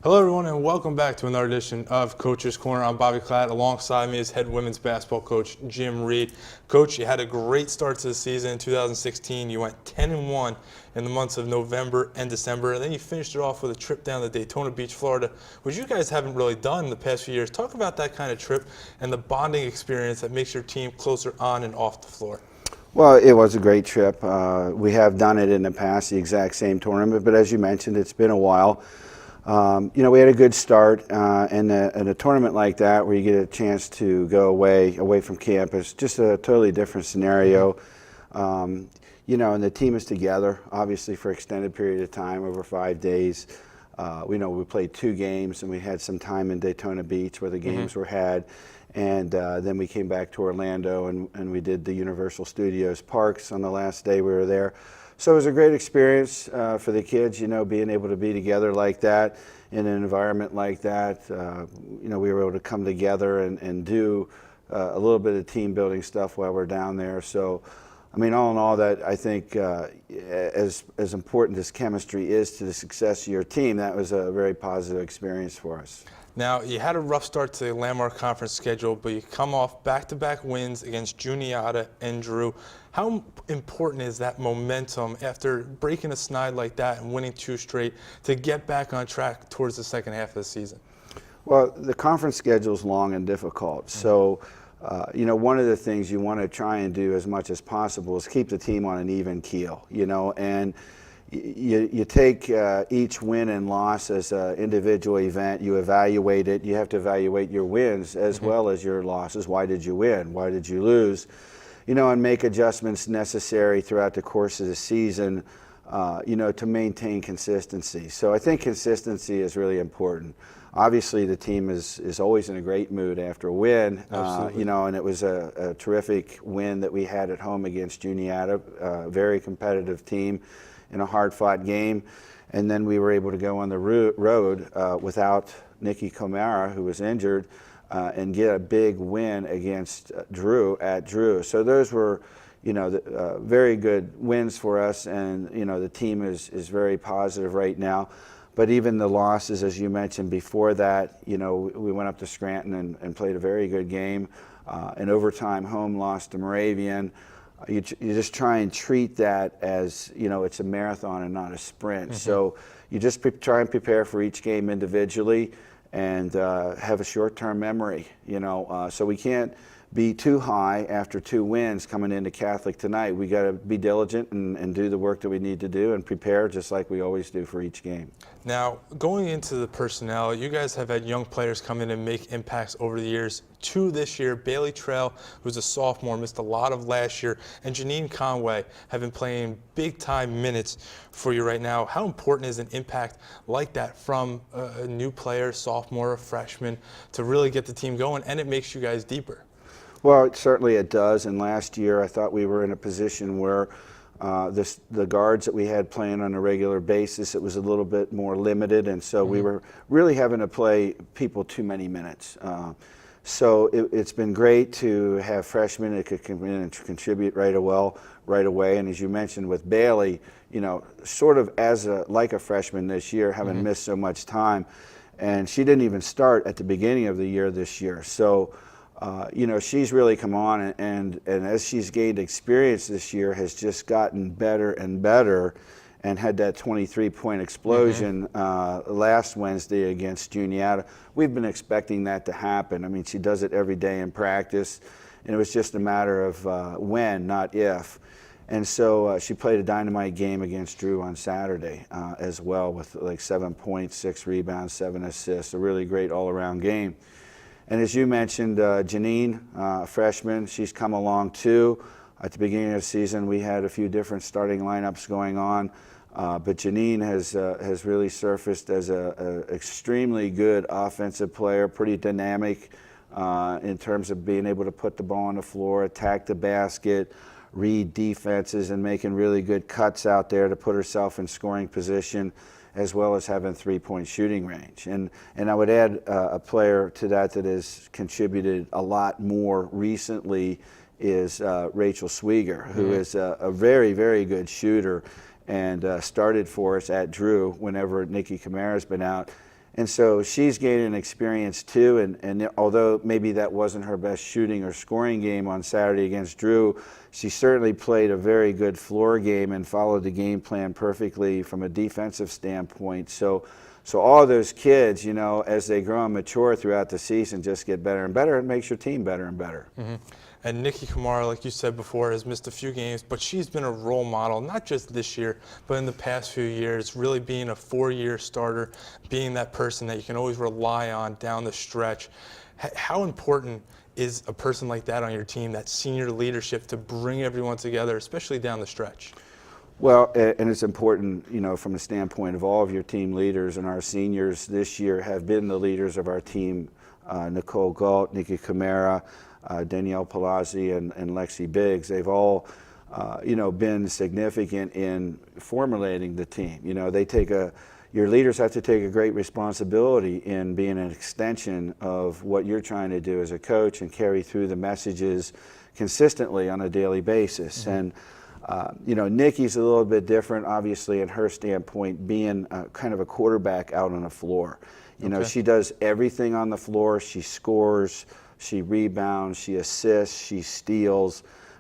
Hello, everyone, and welcome back to another edition of Coach's Corner. I'm Bobby Klatt. Alongside me is head women's basketball coach Jim Reed. Coach, you had a great start to the season in 2016. You went 10-1 in the months of November and December, and then you finished it off with a trip down to Daytona Beach, Florida, which you guys haven't really done in the past few years. Talk about that kind of trip and the bonding experience that makes your team closer on and off the floor. Well, it was a great trip. We have done it in the past, the exact same tournament, but as you mentioned, it's been a while. We had a good start, and a tournament like that where you get a chance to go away from campus, just a totally different scenario. And the team is together, obviously, for an extended period of time, over 5 days. We played 2 games, and we had some time in Daytona Beach where the games were had. And then we came back to Orlando, and we did the Universal Studios parks on the last day we were there. So it was a great experience for the kids, being able to be together like that in an environment like that. We were able to come together and do a little bit of team building stuff while we're down there. So, all in all, that I think as important as chemistry is to the success of your team, that was a very positive experience for us. Now, you had a rough start to the Landmark Conference schedule, but you come off back-to-back wins against Juniata and Drew. How important is that momentum after breaking a snide like that and winning 2 straight to get back on track towards the second half of the season? Well, the conference schedule is long and difficult. So, one of the things you want to try and do as much as possible is keep the team on an even keel, and you take each win and loss as an individual event. You evaluate it. You have to evaluate your wins as well as your losses. Why did you win? Why did you lose? And make adjustments necessary throughout the course of the season, to maintain consistency. So I think consistency is really important. Obviously, the team is always in a great mood after a win, and it was a terrific win that we had at home against Juniata, a very competitive team in a hard-fought game. And then we were able to go on the road without Nikki Comara, who was injured, and get a big win against Drew at Drew. So those were, very good wins for us, and the team is very positive right now. But even the losses, as you mentioned before that, we went up to Scranton and played a very good game. An overtime home loss to Moravian. You just try and treat that as, it's a marathon and not a sprint. So you just try and prepare for each game individually and have a short-term memory, So we can't be too high after 2 wins coming into Catholic tonight. We got to be diligent and do the work that we need to do and prepare just like we always do for each game. Now, going into the personnel, you guys have had young players come in and make impacts over the years. 2 this year, Bailey Trail, who's a sophomore, missed a lot of last year, and Janine Conway have been playing big-time minutes for you right now. How important is an impact like that from a new player, sophomore, freshman, to really get the team going, and it makes you guys deeper? Well, certainly it does, and last year I thought we were in a position where the guards that we had playing on a regular basis, it was a little bit more limited, and so we were really having to play people too many minutes. So it's been great to have freshmen that could come in and contribute right away. And as you mentioned with Bailey, sort of like a freshman this year, having missed so much time, and she didn't even start at the beginning of the year this year. So. She's really come on, and as she's gained experience this year, has just gotten better and better, and had that 23-point explosion last Wednesday against Juniata. We've been expecting that to happen. She does it every day in practice, and it was just a matter of when, not if. And so she played a dynamite game against Drew on Saturday as well, with like 7 points, 6 rebounds, 7 assists, a really great all-around game. And as you mentioned, Janine, freshman, she's come along too. At the beginning of the season, we had a few different starting lineups going on, but Janine has really surfaced as an extremely good offensive player, pretty dynamic in terms of being able to put the ball on the floor, attack the basket, read defenses, and making really good cuts out there to put herself in scoring position, as well as having 3-point shooting range. And I would add a player to that has contributed a lot more recently is Rachel Swieger, who is a very, very good shooter and started for us at Drew whenever Nikki Kamara's been out. And so she's gaining experience too, and although maybe that wasn't her best shooting or scoring game on Saturday against Drew, she certainly played a very good floor game and followed the game plan perfectly from a defensive standpoint. So all of those kids, you know, as they grow and mature throughout the season, just get better and better. It makes your team better and better. Mm-hmm. And Nikki Kamara, like you said before, has missed a few games, but she's been a role model, not just this year, but in the past few years, really being a 4-year starter, being that person that you can always rely on down the stretch. How important is a person like that on your team, that senior leadership, to bring everyone together, especially down the stretch? Well, and it's important, you know, from the standpoint of all of your team leaders, and our seniors this year have been the leaders of our team, Nicole Galt, Nikki Kamara, Danielle Palazzi, and Lexi Biggs. They've all, you know, been significant in formulating the team. You know, your leaders have to take a great responsibility in being an extension of what you're trying to do as a coach and carry through the messages consistently on a daily basis. Mm-hmm. And you know, Nikki's a little bit different, obviously, in her standpoint, being kind of a quarterback out on the floor. You know, she does everything on the floor. She scores, she rebounds, she assists, she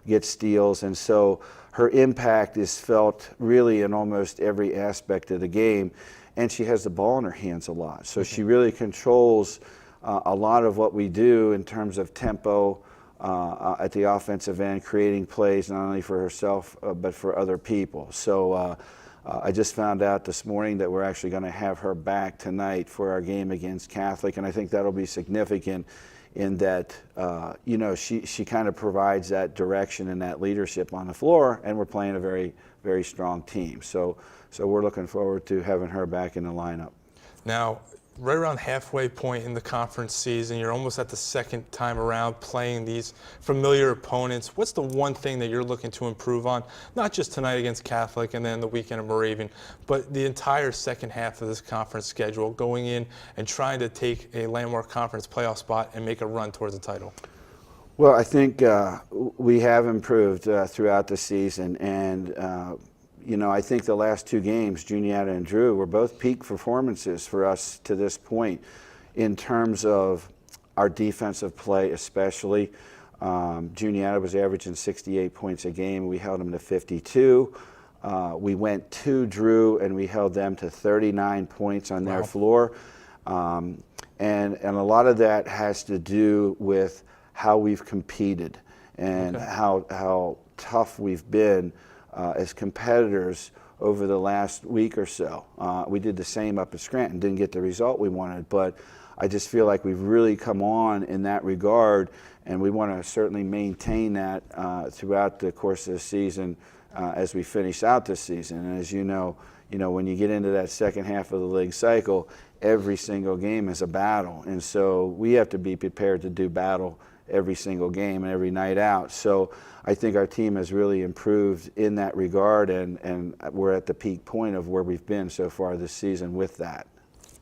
gets steals, and so her impact is felt really in almost every aspect of the game, and she has the ball in her hands a lot. So she really controls a lot of what we do in terms of tempo at the offensive end, creating plays not only for herself but for other people. So I just found out this morning that we're actually going to have her back tonight for our game against Catholic, and I think that'll be significant in that, you know, she kind of provides that direction and that leadership on the floor, and we're playing a very, very strong team. So we're looking forward to having her back in the lineup. Now, right around halfway point in the conference season, you're almost at the second time around playing these familiar opponents. What's the one thing that you're looking to improve on, not just tonight against Catholic and then the weekend at Moravian, but the entire second half of this conference schedule, going in and trying to take a landmark conference playoff spot and make a run towards the title? Well, I think we have improved throughout the season, and you know, I think the last two games, Juniata and Drew, were both peak performances for us to this point in terms of our defensive play especially. Juniata was averaging 68 points a game. We held them to 52. We went to Drew and we held them to 39 points on their floor. And a lot of that has to do with how we've competed and how tough we've been as competitors over the last week or so. We did the same up at Scranton, didn't get the result we wanted, but I just feel like we've really come on in that regard, and we want to certainly maintain that throughout the course of the season as we finish out this season. And as you know, when you get into that second half of the league cycle, every single game is a battle, and so we have to be prepared to do battle every single game and every night out. So I think our team has really improved in that regard, and we're at the peak point of where we've been so far this season with that.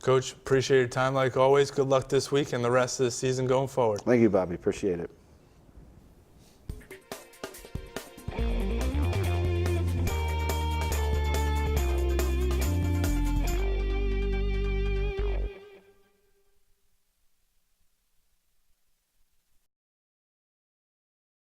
Coach, appreciate your time like always. Good luck this week and the rest of the season going forward. Thank you, Bobby. Appreciate it.